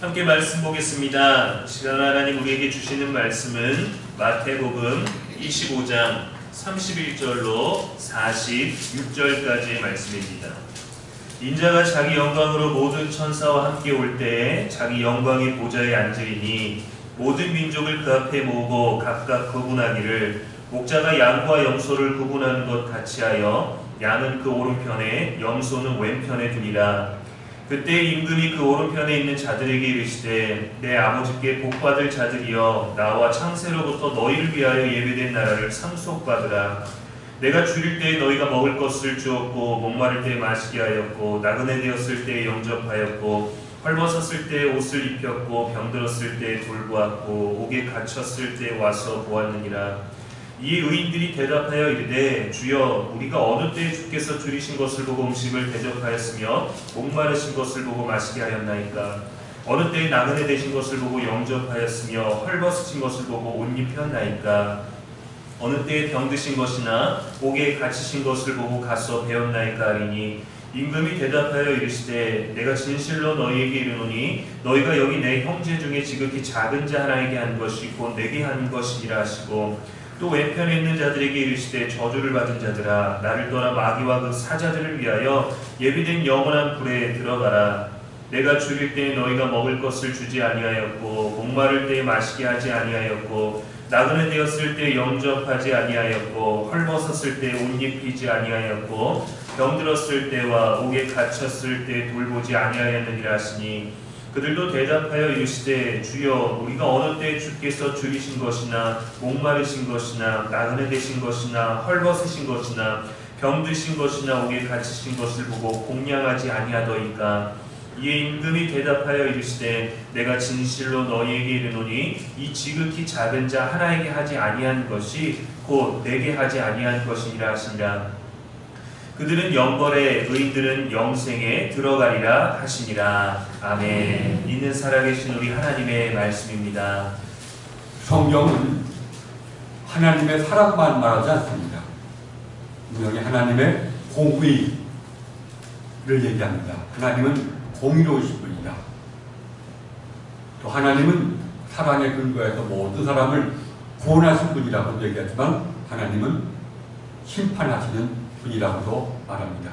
함께 말씀 보겠습니다. 시간 하나님 우리에게 주시는 말씀은 마태복음 25장 31절로 46절까지의 말씀입니다. 인자가 자기 영광으로 모든 천사와 함께 올 때에 자기 영광의 보좌에 앉으리니 모든 민족을 그 앞에 모으고 각각 구분하기를 목자가 양과 염소를 구분하는 것 같이 하여 양은 그 오른편에 염소는 왼편에 두니라. 그때 임금이 그 오른편에 있는 자들에게 이르시되 내 아버지께 복받을 자들이여 나와 창세로부터 너희를 위하여 예배된 나라를 상속받으라. 내가 줄일 때에 너희가 먹을 것을 주었고 목마를 때에 마시게 하였고 나그네 되었을 때에 영접하였고 헐벗었을 때에 옷을 입혔고 병들었을 때에 돌보았고 옥에 갇혔을 때에 와서 보았느니라. 이 의인들이 대답하여 이르되 주여 우리가 어느 때에 주께서 줄이신 것을 보고 음식을 대접하였으며 목마르신 것을 보고 마시게 하였나이까. 어느 때에 나그네 되신 것을 보고 영접하였으며 헐벗으신 것을 보고 옷 입혔나이까. 어느 때에 병드신 것이나 옥에 갇히신 것을 보고 가서 배웠나이까 하리니 임금이 대답하여 이르시되 내가 진실로 너희에게 이르노니 너희가 여기 내 형제 중에 지극히 작은 자 하나에게 한 것이 곧 내게 한 것이니라 하시고 또 왼편에 있는 자들에게 이르시되 저주를 받은 자들아 나를 떠나 마귀와 그 사자들을 위하여 예비된 영원한 불에 들어가라. 내가 줄일 때에 너희가 먹을 것을 주지 아니하였고 목마를 때에 마시게 하지 아니하였고 나그네 되었을 때 영접하지 아니하였고 헐벗었을 때 옷 입히지 아니하였고 병들었을 때와 옥에 갇혔을 때 돌보지 아니하였느니라 하시니 그들도 대답하여 이르시되 주여 우리가 어느 때에 주께서 줄이신 것이나 목마르신 것이나 나그네 되신 것이나 헐벗으신 것이나 병드신 것이나 옥에 갇히신 것을 보고 공양하지 아니하더이까. 이에 임금이 대답하여 이르시되 내가 진실로 너희에게 이르노니 이 지극히 작은 자 하나에게 하지 아니한 것이 곧 내게 하지 아니한 것이니라 하시니라. 그들은 영벌에 의인들은 영생에 들어가리라 하시니라. 아멘. 있는 살아계신 우리 하나님의 말씀입니다. 성경은 하나님의 사랑만 말하지 않습니다. 분명히 하나님의 공의를 얘기합니다. 하나님은 공의로우신 분이다. 또 하나님은 사랑에 근거해서 모든 사람을 구원하신 분이라고 얘기하지만 하나님은 심판하시는 분이라고도 말합니다.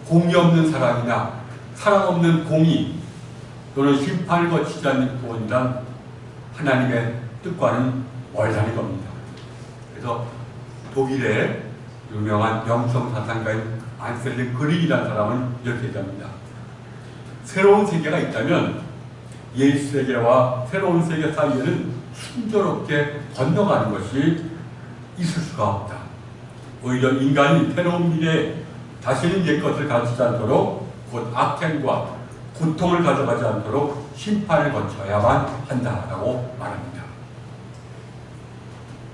공의 없는 사랑이나 사랑 없는 공의 또는 심판을 거치지 않는 구원이란 하나님의 뜻과는 멀다는 겁니다. 그래서 독일의 유명한 영성 사상가인 안셀름 그린이라는 사람은 이렇게 얘기합니다. 새로운 세계가 있다면 옛 세계와 새로운 세계 사이에는 순조롭게 건너가는 것이 있을 수가 없다. 오히려 인간이 새로운 미래에 다시는 옛 것을 가지지 않도록 곧 악행과 고통을 가져가지 않도록 심판을 거쳐야만 한다라고 말합니다.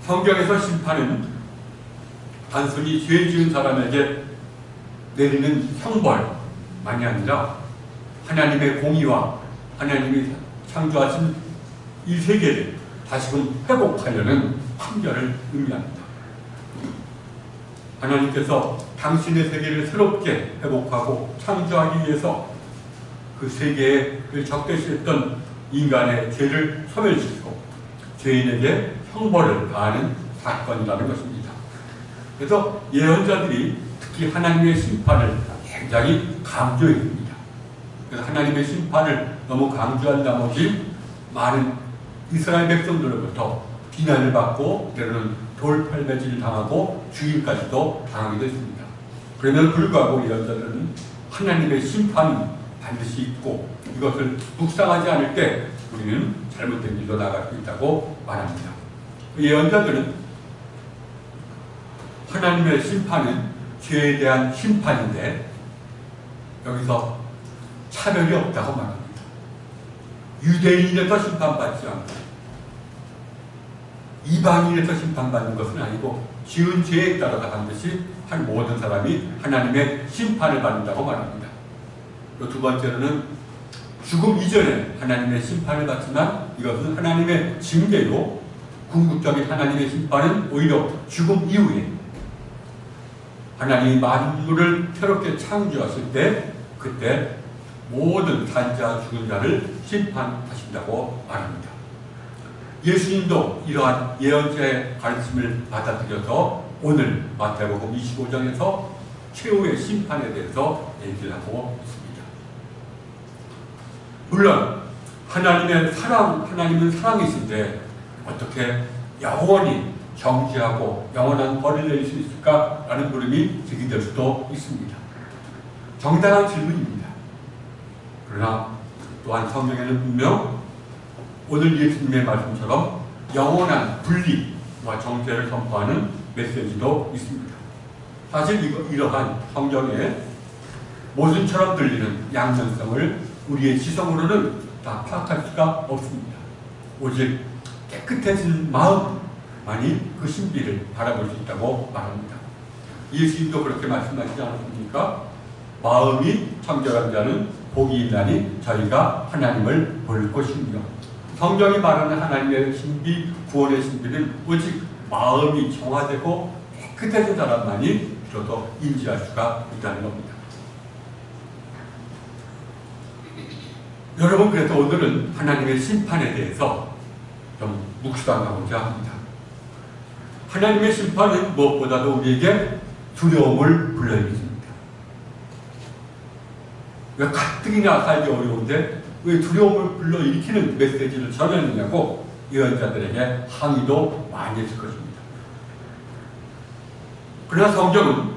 성경에서 심판은 단순히 죄 지은 사람에게 내리는 형벌만이 아니라 하나님의 공의와 하나님이 창조하신 이 세계를 다시금 회복하려는 판결을 의미합니다. 하나님께서 당신의 세계를 새롭게 회복하고 창조하기 위해서 그 세계를 적대시했던 인간의 죄를 소멸시키고 죄인에게 형벌을 가하는 사건이라는 것입니다. 그래서 예언자들이 특히 하나님의 심판을 굉장히 강조했습니다. 그래서 하나님의 심판을 너무 강조한 나머지 많은 이스라엘 백성들로부터 비난을 받고 때로는 돌팔매질을 당하고 죽임까지도 당하기도 했습니다. 그럼에도 불구하고 예언자들은 하나님의 심판이 반드시 있고 이것을 묵상하지 않을 때 우리는 잘못된 길로 나갈 수 있다고 말합니다. 예언자들은 하나님의 심판은 죄에 대한 심판인데 여기서 차별이 없다고 말합니다. 유대인에서 심판받지 않고 이방인에서 심판받는 것은 아니고 지은 죄에 따라서 반드시 한 모든 사람이 하나님의 심판을 받는다고 말합니다. 또 두 번째로는 죽음 이전에 하나님의 심판을 받지만 이것은 하나님의 징계로 궁극적인 하나님의 심판은 오히려 죽음 이후에 하나님이 만물을 새롭게 창조하실 때 그때 모든 산자 죽은 자를 심판하신다고 말합니다. 예수님도 이러한 예언자의 가르침을 받아들여서 오늘 마태복음 25장에서 최후의 심판에 대해서 얘기를 하고 있습니다. 물론 하나님은 사랑이신데 어떻게 영원히 정죄하고 영원한 벌을 내릴 수 있을까라는 물음이 제기될 수도 있습니다. 정당한 질문입니다. 그러나 또한 성경에는 분명 오늘 예수님의 말씀처럼 영원한 분리와 정죄를 선포하는 메시지도 있습니다. 사실 이러한 성경의 모순처럼 들리는 양면성을 우리의 지성으로는 다 파악할 수가 없습니다. 오직 깨끗해진 마음만이 그 신비를 바라볼 수 있다고 말합니다. 예수님도 그렇게 말씀하시지 않았습니까? 마음이 청결한 자는 복이 있나니 저희가 하나님을 볼 것이며, 성경이 말하는 하나님의 신비, 구원의 신비는 오직 마음이 정화되고 깨끗해진 사람만이 비로소 인지할 수가 있다는 겁니다. 여러분, 그래서 오늘은 하나님의 심판에 대해서 좀 묵상하고자 합니다. 하나님의 심판은 무엇보다도 우리에게 두려움을 불러일으킵니다. 왜 가뜩이나 살기 어려운데 왜 두려움을 불러일으키는 메시지를 전하느냐고 예언자들에게 항의도 많이 했을 것입니다. 그러나 성경은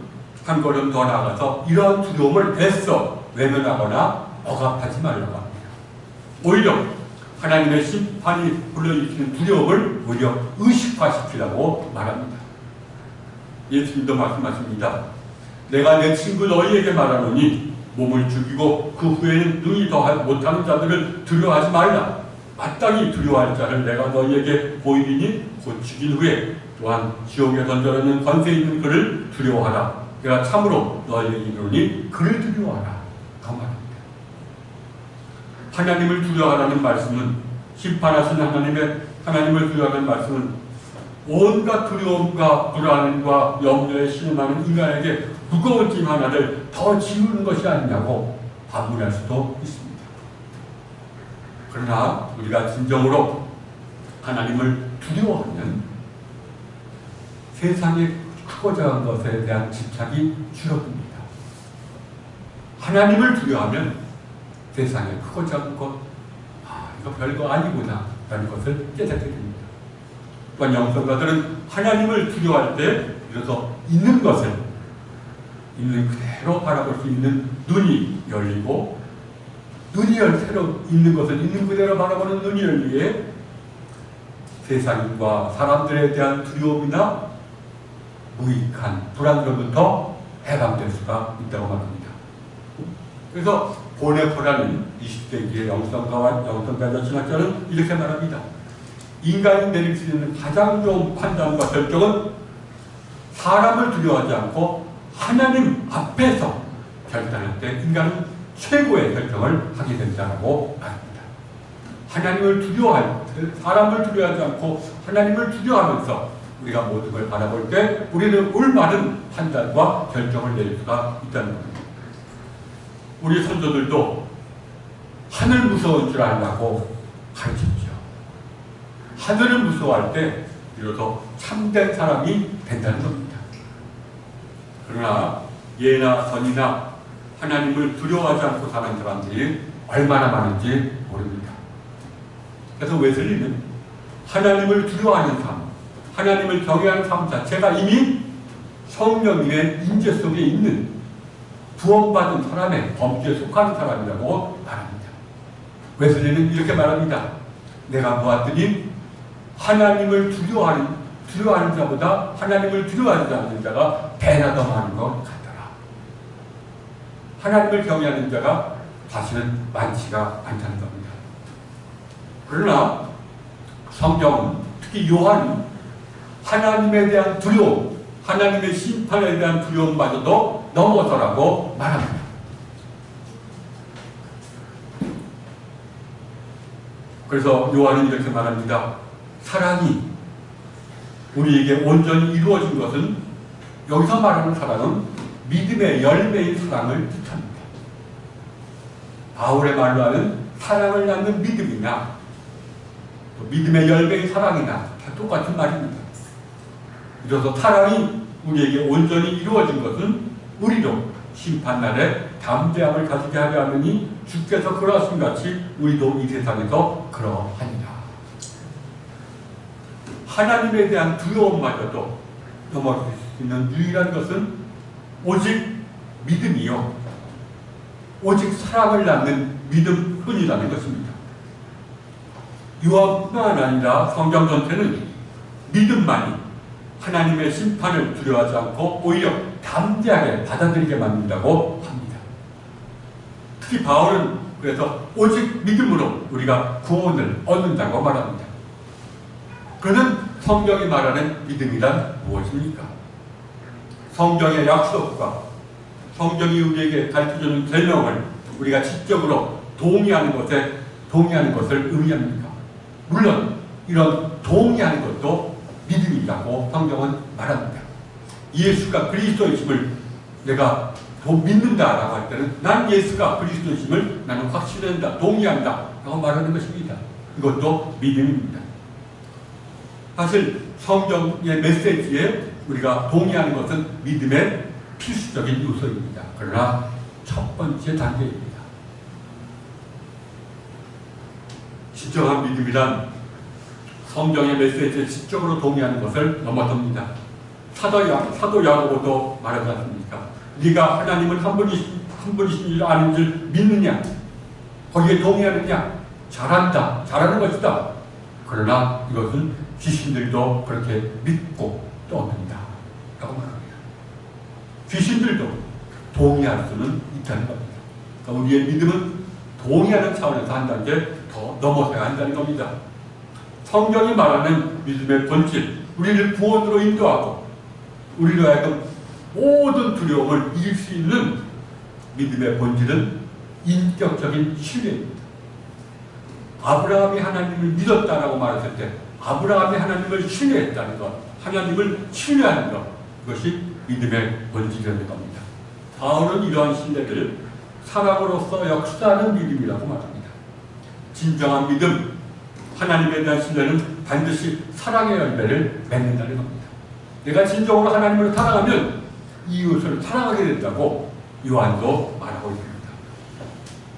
한 걸음 더 나아가서 이러한 두려움을 애써 외면하거나 억압하지 말라고 합니다. 오히려 하나님의 심판이 불러일으키는 두려움을 오히려 의식화시키라고 말합니다. 예수님도 말씀하십니다. 내가 내 친구 너희에게 말하노니 몸을 죽이고 그 후에는 능히 더 못하는 자들을 두려워하지 말라. 마땅히 두려워할 자를 내가 너희에게 보이리니 곧 죽인 후에 또한 지옥에 던져놓는 권세 있는 그를 두려워하라. 내가 참으로 너희에게 이르노니 그를 두려워하라. 그 말입니다. 하나님을 두려워하라는 말씀은, 심판하신 하나님을 두려워하는 말씀은 온갖 두려움과 불안과 염려에 신음하는 인간에게 무거운 짐 하나를 더 지우는 것이 아니냐고 반문할 수도 있습니다. 그러나 우리가 진정으로 하나님을 두려워하면 세상의 크고 작은 것에 대한 집착이 줄어듭니다. 하나님을 두려워하면 세상의 크고 작은 것, 이거 별거 아니구나 라는 것을 깨닫게 됩니다. 또한 영성가들은 하나님을 두려워할 때 비로소 있는 것을 있는 그대로 바라볼 수 있는 눈이 열리고, 새로 있는 것을 있는 그대로 바라보는 눈이 열리기에 세상과 사람들에 대한 두려움이나 무익한 불안으로부터 해방될 수가 있다고 말합니다. 그래서 보네포라는 20세기의 영성가와 신학자는 이렇게 말합니다. 인간이 내릴 수 있는 가장 좋은 판단과 결정은 사람을 두려워하지 않고 하나님 앞에서 결단할 때 인간은 최고의 결정을 하게 된다고 말합니다. 하나님을 사람을 두려워하지 않고 하나님을 두려워하면서 우리가 모든 걸 바라볼 때 우리는 올바른 판단과 결정을 내릴 수가 있다는 겁니다. 우리 선조들도 하늘 무서운 줄 알라고 가르쳤죠. 하늘을 무서워할 때 비로소 참된 사람이 된다는 겁니다. 그러나 예나 선이나 하나님을 두려워하지 않고 사는 사람들이 얼마나 많은지 모릅니다. 그래서 웨슬리는 하나님을 두려워하는 삶, 하나님을 경외하는 삶 자체가 이미 성령님의 임재 속에 있는 구원받은 사람의 범주에 속하는 사람이라고 말합니다. 웨슬리는 이렇게 말합니다. 내가 보았더니 하나님을 두려워하는 자보다 하나님을 두려워하지 않는 자가 배나 더 많은 것 같더라. 하나님을 경외하는 자가 사실은 많지가 않다는 겁니다. 그러나 성경은, 특히 요한은 하나님에 대한 두려움, 하나님의 심판에 대한 두려움마저도 넘어서라고 말합니다. 그래서 요한은 이렇게 말합니다. 사랑이 우리에게 온전히 이루어진 것은, 여기서 말하는 사랑은 믿음의 열매인 사랑을 뜻합니다. 바울의 말로 하는 사랑을 낳는 믿음이나 또 믿음의 열매의 사랑이나 다 똑같은 말입니다. 이로써 사랑이 우리에게 온전히 이루어진 것은 우리도 심판날에 담대함을 가지게 하려 하느니 주께서 그러하신 같이 우리도 이 세상에서 그러하니라. 하나님에 대한 두려움마저도 넘어설 수 있는 유일한 것은 오직 믿음이요, 오직 사랑을 낳는 믿음뿐이라는 것입니다. 요한뿐만 아니라 성경 전체는 믿음만이 하나님의 심판을 두려워하지 않고 오히려 담대하게 받아들이게 만든다고 합니다. 특히 바울은 그래서 오직 믿음으로 우리가 구원을 얻는다고 말합니다. 그는 성경이 말하는 믿음이란 무엇입니까? 성경의 약속과 성경이 우리에게 가르쳐주는 계명을 우리가 지적으로 동의하는 것을 의미합니다. 물론 이런 동의하는 것도 믿음이라고 성경은 말합니다. 예수가 그리스도이심을 내가 믿는다라고 할 때는 난 예수가 그리스도이심을 나는 확신한다, 동의한다 라고 말하는 것입니다. 이것도 믿음입니다. 사실 성경의 메시지에 우리가 동의하는 것은 믿음의 필수적인 요소입니다. 그러나 첫 번째 단계입니다. 진정한 믿음이란 성경의 메시지에 지적으로 동의하는 것을 넘어섭니다. 사도 야고보도 말하지 않습니까? 네가 하나님은 한 분이신 줄 아는 줄 믿느냐? 거기에 동의하느냐? 잘하는 것이다. 그러나 이것은 귀신들도 그렇게 믿고 떠듭니다 라고 말합니다. 귀신들도 동의할 수는 있다는 겁니다. 그러니까 우리의 믿음은 동의하는 차원에서 한 단계 더 넘어서야 한다는 겁니다. 성경이 말하는 믿음의 본질, 우리를 구원으로 인도하고 우리로 하여금 모든 두려움을 이길 수 있는 믿음의 본질은 인격적인 신뢰입니다. 아브라함이 하나님을 믿었다라고 말했을 때 아브라함이 하나님을 신뢰했다는 것, 하나님을 신뢰하는 것, 이것이 믿음의 본질이라는 겁니다. 바울은 이러한 신뢰를 사랑으로서 역사하는 믿음이라고 말합니다. 진정한 믿음, 하나님에 대한 신뢰는 반드시 사랑의 열매를 맺는다는 겁니다. 내가 진정으로 하나님을 사랑하면 이웃을 사랑하게 된다고 요한도 말하고 있습니다.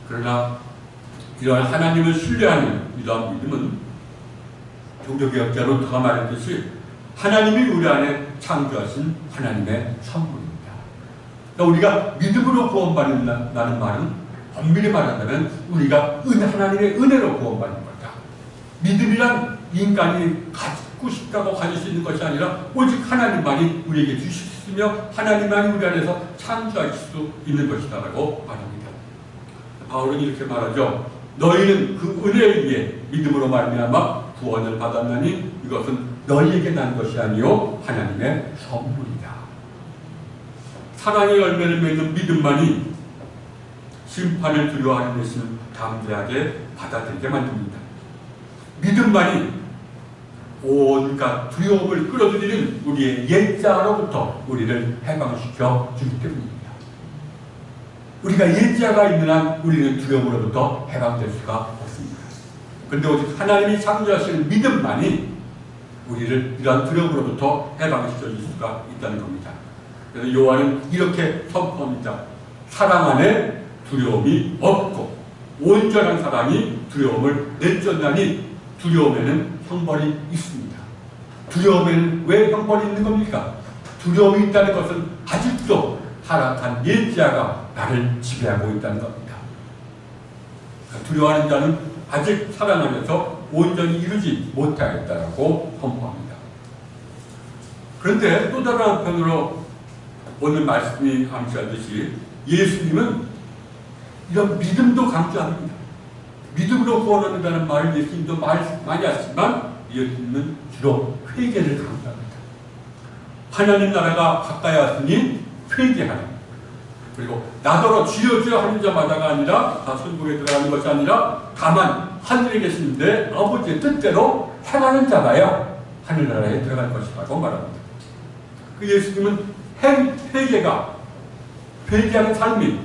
그러나 이러한 하나님을 신뢰하는 이러한 믿음은 종교개혁자 루터가 말했듯이 하나님이 우리 안에 창조하신 하나님의 선물입니다. 그러니까 우리가 믿음으로 구원받는다는 말은 엄밀히 말한다면 우리가 하나님의 은혜로 구원받는 거다. 믿음이란 인간이 갖고 싶다고 가질 수 있는 것이 아니라 오직 하나님만이 우리에게 주실 수 있으며 하나님만이 우리 안에서 창조하실 수 있는 것이다라고 말합니다. 바울은 이렇게 말하죠. 너희는 그 은혜에 의해 믿음으로 말미암아 구원을 받았나니 이것은 너희에게 난 것이 아니요 하나님의 선물이다. 사랑의 열매를 맺는 믿음만이 심판을 두려워하는 대신 담대하게 받아들이게 만듭니다. 믿음만이 온갖 두려움을 끌어들이는 우리의 옛자로부터 우리를 해방시켜 주기 때문입니다. 우리가 옛자가 있는 한 우리는 두려움으로부터 해방될 수가 없습니다. 그런데 오직 하나님이 창조하시는 믿음만이 우리를 이러한 두려움으로부터 해방시켜 줄 수가 있다는 겁니다. 그래서 요한은 이렇게 선포합니다. 사랑 안에 두려움이 없고 온전한 사랑이 두려움을 내쫓나니 두려움에는 형벌이 있습니다. 두려움에는 왜 형벌이 있는 겁니까? 두려움이 있다는 것은 아직도 타락한 옛자가 나를 지배하고 있다는 겁니다. 그러니까 두려워하는 자는 아직 사랑 안에서 온전히 이루지 못하겠다고 선포합니다. 그런데 또 다른 한편으로 오늘 말씀이 암시하듯이 예수님은 이런 믿음도 강조합니다. 믿음으로 구원 얻는다는 말을 예수님도 많이 하시지만 예수님은 주로 회개를 강조합니다. 하나님 나라가 가까이 왔으니 회개하라. 그리고 나더러 주여 주여 하는 자마다가 아니라 다 천국에 들어가는 것이 아니라 다만 하늘에 계시는데 아버지의 뜻대로 행하는 자가야 하늘나라에 들어갈 것이라고 말합니다. 그 예수님은 회개하는 삶이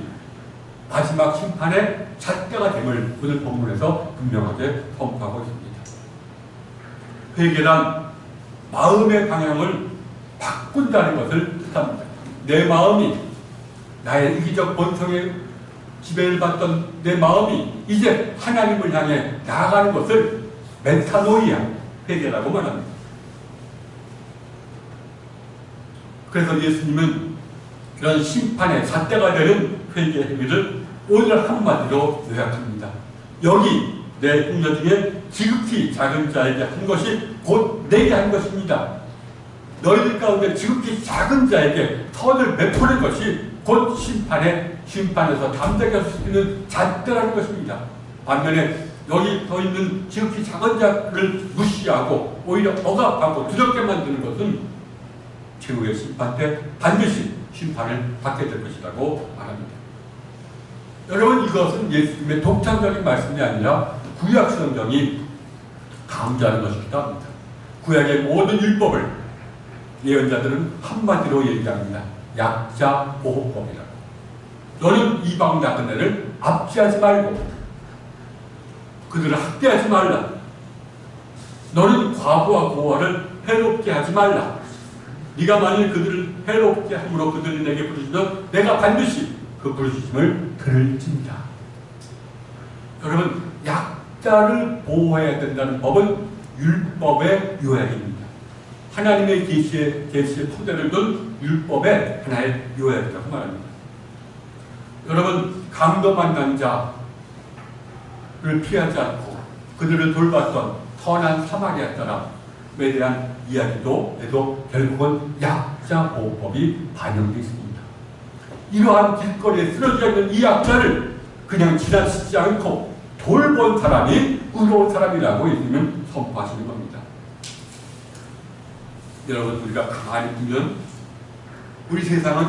마지막 심판의 잣대가 됨을 오늘 본문에서 분명하게 선포하고 있습니다. 회개란 마음의 방향을 바꾼다는 것을 뜻합니다. 내 마음이 나의 이기적 본성에 지배를 받던 내 마음이 이제 하나님을 향해 나아가는 것을 메타노이아, 회개라고 말합니다. 그래서 예수님은 그런 심판의 잣대가 되는 회개의 행위를 오늘 한마디로 요약합니다. 여기 내 공자 중에 지극히 작은 자에게 한 것이 곧 내게 한 것입니다. 너희들 가운데 지극히 작은 자에게 선을 베푸는 것이 곧 심판에서 담대할 수 있는 잣대라는 것입니다. 반면에 여기 더 있는 지극히 작은 자를 무시하고 오히려 억압하고 두렵게 만드는 것은 최후의 심판 때 반드시 심판을 받게 될 것이라고 말합니다. 여러분, 이것은 예수님의 독창적인 말씀이 아니라 구약 성경이 강조하는 것이기도 합니다. 구약의 모든 율법을 예언자들은 한마디로 얘기합니다. 약자 보호법이라고. 너는 이방 나그네를 압제하지 말고 그들을 학대하지 말라. 너는 과부와 고아를 해롭게 하지 말라. 네가 만일 그들을 해롭게 함으로 그들이 내게 부르시면 내가 반드시 그 부르심을 들을지니라. 여러분, 약자를 보호해야 된다는 법은 율법의 요약입니다. 하나님의 계시의 토대를 둔 율법의 하나의 요약이라고 말합니다. 여러분, 강도 만난 자를 피하지 않고 그들을 돌봤던 선한 사마리아 사람에 대한 이야기도 결국은 약자 보호법이 반영되어 있습니다. 이러한 길거리에 쓰러져 있는 이 약자를 그냥 지나치지 않고 돌본 사람이 의로운 사람이라고 예수님은 선포하시는 겁니다. 여러분, 우리가 가만히 보면 우리 세상은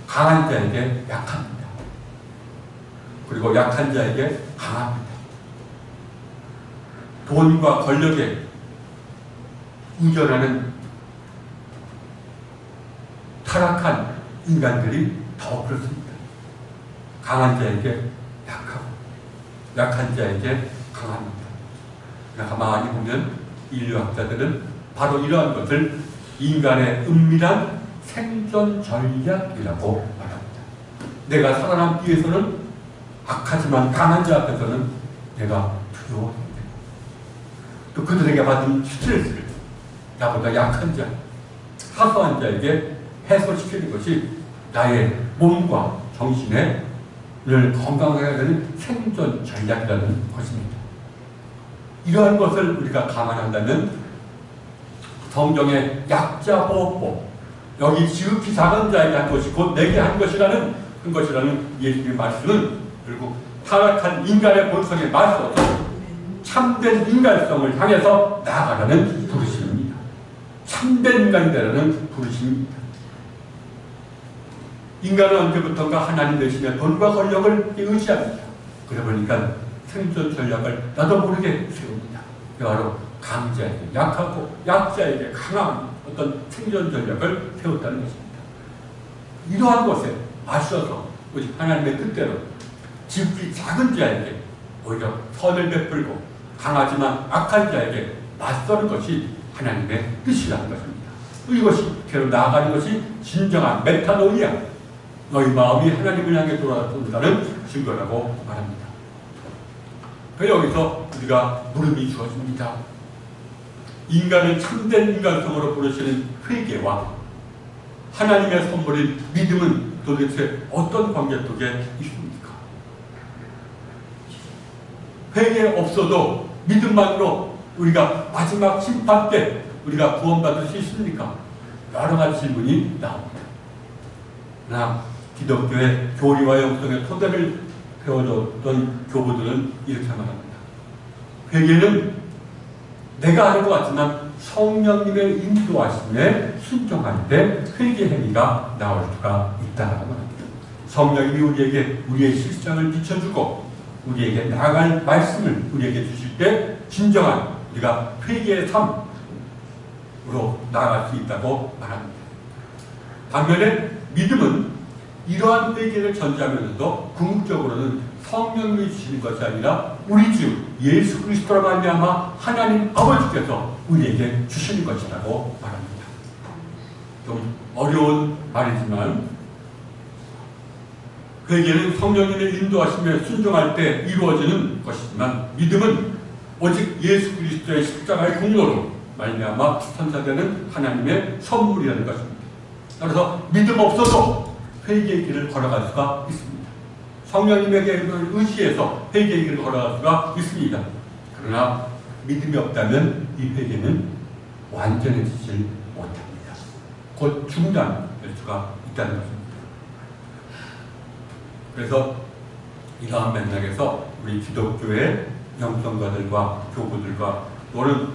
강한 자에게 약합니다. 그리고 약한 자에게 강합니다. 돈과 권력에 의존하는 타락한 인간들이 더 그렇습니다. 강한 자에게 약하고 약한 자에게 강합니다. 가만히 보면 인류학자들은 바로 이러한 것을 인간의 은밀한 생존 전략이라고 말합니다. 내가 살아남기 위해서는 악하지만 강한 자 앞에서는 내가 두려워해야 되고, 또 그들에게 받은 스트레스를 나보다 약한 자, 사소한 자에게 해소시키는 것이 나의 몸과 정신을 건강하게 하는 생존 전략이라는 것입니다. 이러한 것을 우리가 감안한다면 성경의 약자 보호법, 여기 지극히 작은 자에게 한 것이 곧 내게 한 것이라는 예수님의 말씀은 결국 타락한 인간의 본성에 맞서서 참된 인간성을 향해서 나아가라는 부르심입니다. 참된 인간이 되라는 부르심입니다. 인간은 언제부턴가 하나님 대신에 돈과 권력을 의지합니다. 그러다 보니까 생존 전략을 나도 모르게 세웁니다. 바로 강자에게 약하고 약자에게 강한 어떤 생존 전략을 세웠다는 것입니다. 이러한 것에 맞서서 오직 하나님의 뜻대로 지극히 작은 자에게 오히려 선을 베풀고 강하지만 악한 자에게 맞서는 것이 하나님의 뜻이라는 것입니다. 이것이 괴로 나아가는 것이 진정한 메타노이아, 너희 마음이 하나님을 향해 돌아선다는 증거라고 말합니다. 여기서 우리가 물음이 주어집니다. 인간을 참된 인간성으로 부르시는 회개와 하나님의 선물인 믿음은 도대체 어떤 관계 속에 있습니까? 회개 없어도 믿음만으로 우리가 마지막 심판 때 우리가 구원받을 수 있습니까? 여러 가지 질문이 나옵니다. 그러나 기독교의 교리와 영성의 토대를 배워줬던 교부들은 이렇게 말합니다. 회개는 내가 하는 것 같지만 성령님의 인도하심에 순종할 때 회개 행위가 나올 수가 있다고 말합니다. 성령님이 우리에게 우리의 실상을 비춰주고 우리에게 나아갈 말씀을 우리에게 주실 때 진정한 우리가 회개의 삶으로 나아갈 수 있다고 말합니다. 반면에 믿음은 이러한 회개를 전제하면서도 궁극적으로는 성령이 주시는 것이 아니라 우리 주 예수 그리스도로 말미암아 하나님 아버지께서 우리에게 주시는 것이라고 말합니다. 좀 어려운 말이지만 회개는 성령님의 인도하심에 순종할 때 이루어지는 것이지만 믿음은 오직 예수 그리스도의 십자가의 공로로 말미암아 선사되는 하나님의 선물이라는 것입니다. 그래서 믿음 없어도 회개의 길을 걸어갈 수가 있습니다. 성령님에게 의지해서 회개의 길을 걸어갈 수가 있습니다. 그러나 믿음이 없다면 이 회개는 완전해지질 못합니다. 곧 중단될 수가 있다는 것입니다. 그래서 이러한 맥락에서 우리 기독교의 영성가들과 교구들과 또는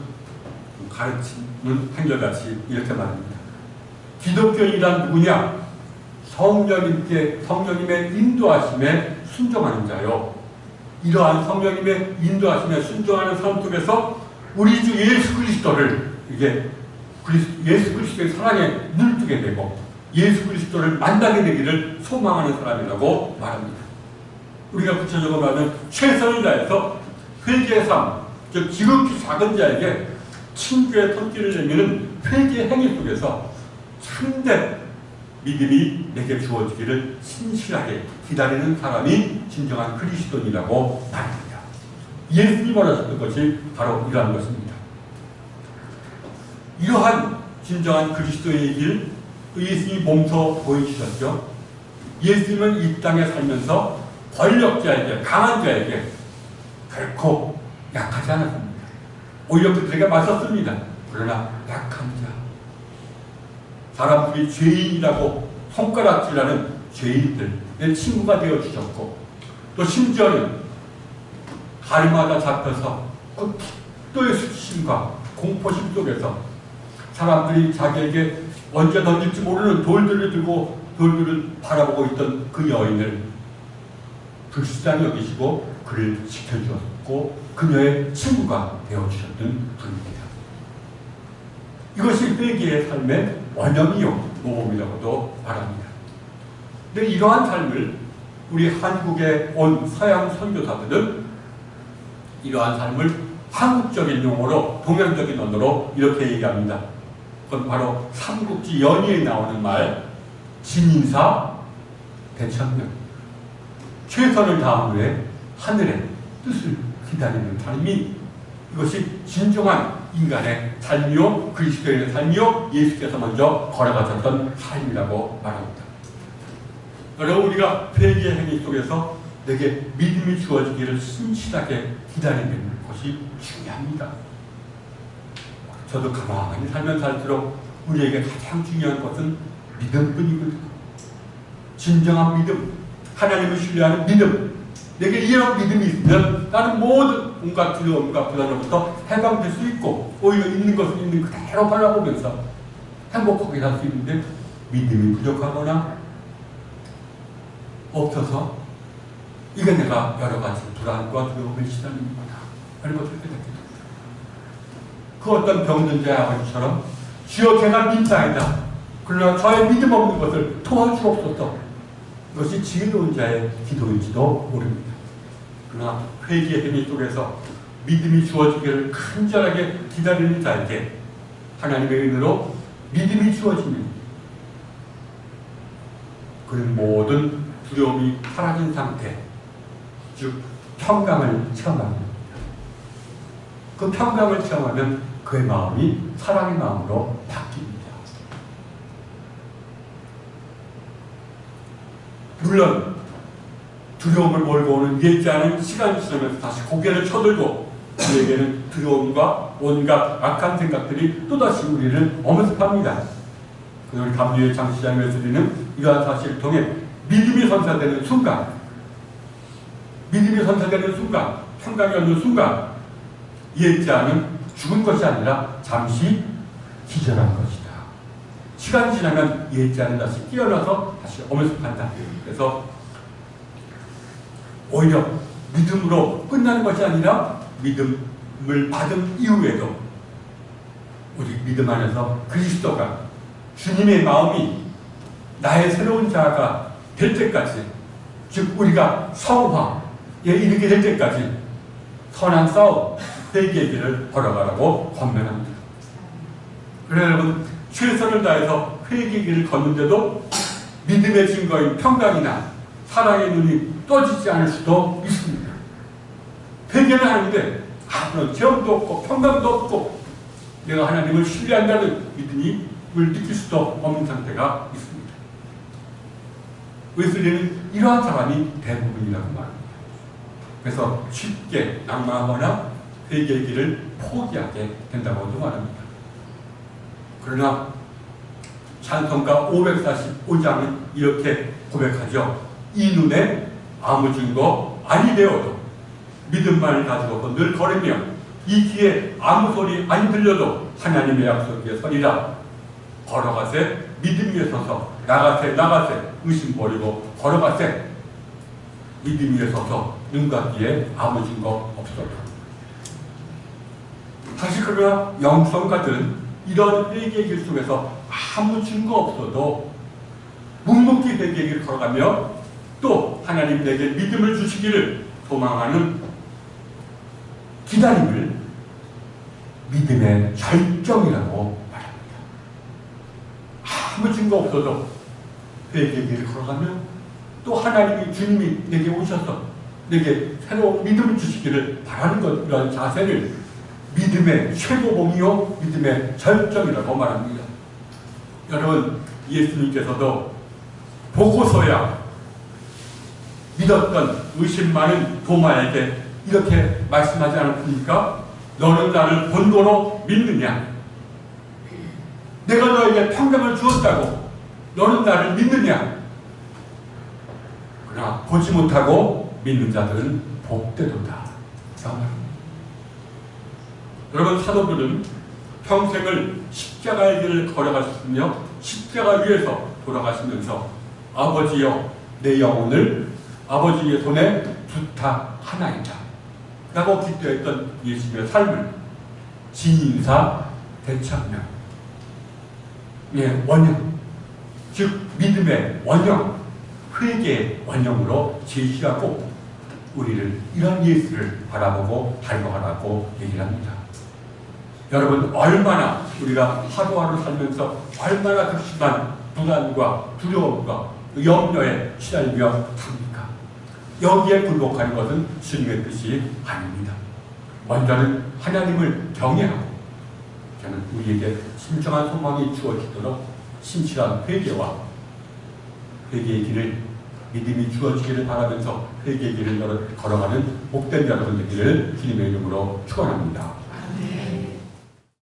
가르치는 한결같이 이렇게 말합니다. 기독교인이란 누구냐? 성령님의 인도하심에 순종하는 자요. 이러한 성령님의 인도하심에 순종하는 삶 속에서 우리 주 예수 그리스도를 예수 그리스도의 사랑에 눈을 뜨게 되고 예수 그리스도를 만나게 되기를 소망하는 사람이라고 말합니다. 우리가 구체적으로 말하면 최선을 다해서 회개의 삶, 즉 지극히 작은 자에게 친구의 손길을 내미는 회개의 행위 속에서 참된 믿음이 내게 주어지기를 신실하게 기다리는 사람이 진정한 그리스도인이라고 말합니다. 예수님이 말하셨던 것이 바로 이러한 것입니다. 이러한 진정한 그리스도의 길, 예수님이 몸소 보여주셨죠. 예수님은 이 땅에 살면서 권력자에게, 강한 자에게 결코 약하지 않았습니다. 오히려 그들에게 맞섰습니다. 그러나 약한 자, 사람들이 죄인이라고 손가락질하는 죄인들의 친구가 되어주셨고, 또 심지어는 가리마다 잡혀서 그 극도의 수치심과 공포심 속에서 사람들이 자기에게 언제 던질지 모르는 돌들을 들고 돌들을 바라보고 있던 그 여인을 불쌍히 여기시고 그를 지켜주었고 그녀의 친구가 되어주셨던 분입니다. 이것이 회개의 삶의 원형이요 모범이라고도 말합니다. 근데 이러한 삶을 우리 한국에 온 서양 선교사들은 이러한 삶을 한국적인 용어로 동양적인 언어로 이렇게 얘기합니다. 그건 바로 삼국지 연의에 나오는 말 진인사 대천명, 최선을 다한 후에 하늘의 뜻을 기다리는 삶이 이것이 진정한 인간의 삶이요 그리스도의 삶이요 예수께서 먼저 걸어가셨던 삶이라고 말합니다. 여러분, 우리가 회개의 행위 속에서 내게 믿음이 주어지기를 신실하게 기다리는 것이 중요합니다. 저도 가만히 살면 살수록 우리에게 가장 중요한 것은 믿음뿐이거든요. 진정한 믿음, 하나님을 신뢰하는 믿음. 내게 이런 믿음이 있으면 나는 모든 온갖 두려움과 불안으로부터 해방될 수 있고 오히려 있는 것을 있는 그대로 바라보면서 행복하게 살 수 있는데 믿음이 부족하거나 없어서 이게 내가 여러 가지 불안과 두려움을 시달리는 거다. 하는 것을 깨닫게 됩니다. 그 어떤 병든 자의 아버지처럼 주여 제가 민사이다. 그러나 저의 믿음 없는 것을 도와주옵소서. 이것이 지혜로운 자의 기도일지도 모릅니다. 그러나 회개의 행위 속에서 믿음이 주어지기를 간절하게 기다리는 자에게 하나님의 은혜로 믿음이 주어지면 그런 모든 두려움이 사라진 상태, 즉 평강을 체험합니다. 그 평강을 체험하면 그의 마음이 사랑의 마음으로 바뀝니다. 물론 두려움을 몰고 오는 예지 않은 시간이 지나면서 다시 고개를 쳐들고 우리에게는 두려움과 온갖 악한 생각들이 또다시 우리를 엄습합니다. 우리 감리의 장시장에서 드리는 이러한 사실을 통해 믿음이 선사되는 순간, 평강이 오는 순간 예지 않은 죽은 것이 아니라 잠시 기절한 것이다. 시간이 지나면 예지 않은 다시 깨어나서 다시 엄습한다. 그래서 오히려 믿음으로 끝나는 것이 아니라 믿음을 받은 이후에도 우리 믿음 안에서 그리스도가 주님의 마음이 나의 새로운 자아가 될 때까지, 즉 우리가 성화에 이르게 될 때까지 선한 싸움, 회개의 길을 걸어가라고 권면합니다. 그래 여러분, 최선을 다해서 회개의 길을 걷는데도 믿음의 증거인 평강이나 사랑의 눈이 떠지지 않을 수도 있습니다. 회개는 하는데 아무런 체험도 없고 평강도 없고 내가 하나님을 신뢰한다는 믿음을 느낄 수도 없는 상태가 있습니다. 웨슬리는 이러한 사람이 대부분이라고 말합니다. 그래서 쉽게 낙마하거나 회개의 길을 포기하게 된다고도 말합니다. 그러나 찬송가 545장은 이렇게 고백하죠. 이 눈에 아무 증거 아니 되어도 믿음만을 가지고서 늘 걸으며 이 귀에 아무 소리 아니 들려도 하나님의 약속 위에 서리라. 걸어가세 믿음 위에 서서 나가세 의심 버리고 걸어가세. 믿음 위에 서서 눈과 귀에 아무 증거 없어도. 사실 그러나 영성가들은 이런 회개의 길 속에서 아무 증거 없어도 묵묵히 회개의 길을 걸어가며 또 하나님 내게 믿음을 주시기를 소망하는 기다림을 믿음의 절정이라고 말합니다. 아무 증거 없어도 회개의 길을 걸어가며 또 하나님이 주님이 내게 오셔서 내게 새로운 믿음을 주시기를 바라는 것, 이런 자세를 믿음의 최고봉이요 믿음의 절정이라고 말합니다. 여러분, 예수님께서도 보고서야 믿었던 의심 많은 도마에게 이렇게 말씀하지 않았습니까? 너는 나를 본고로 믿느냐? 내가 너에게 평강을 주었다고 너는 나를 믿느냐? 그러나 보지 못하고 믿는 자들은 복되도다. 여러분, 사도들은 평생을 십자가의 길을 걸어가셨으며 십자가 위에서 돌아가시면서 아버지여 내 영혼을 아버지의 손에 부탁하나이다 라고 기도했던 예수님의 삶을 진인사 대천명, 원형, 즉 믿음의 원형, 회개의 원형으로 제시하고 우리를 이런 예수를 바라보고 닮아가라고 얘기를 합니다. 여러분, 얼마나 우리가 하루하루 살면서 얼마나 극심한 불안과 두려움과 염려에 시달려 삽니까? 여기에 굴복하는 것은 주님의 뜻이 아닙니다. 먼저는 하나님을 경외하고 저는 우리에게 진정한 소망이 주어지도록 신실한 회개와 회개의 길을 믿음이 주어지기를 바라면서 회개의 길을 걸어가는 복된 여러분 되기를 주님의 이름으로 축원합니다.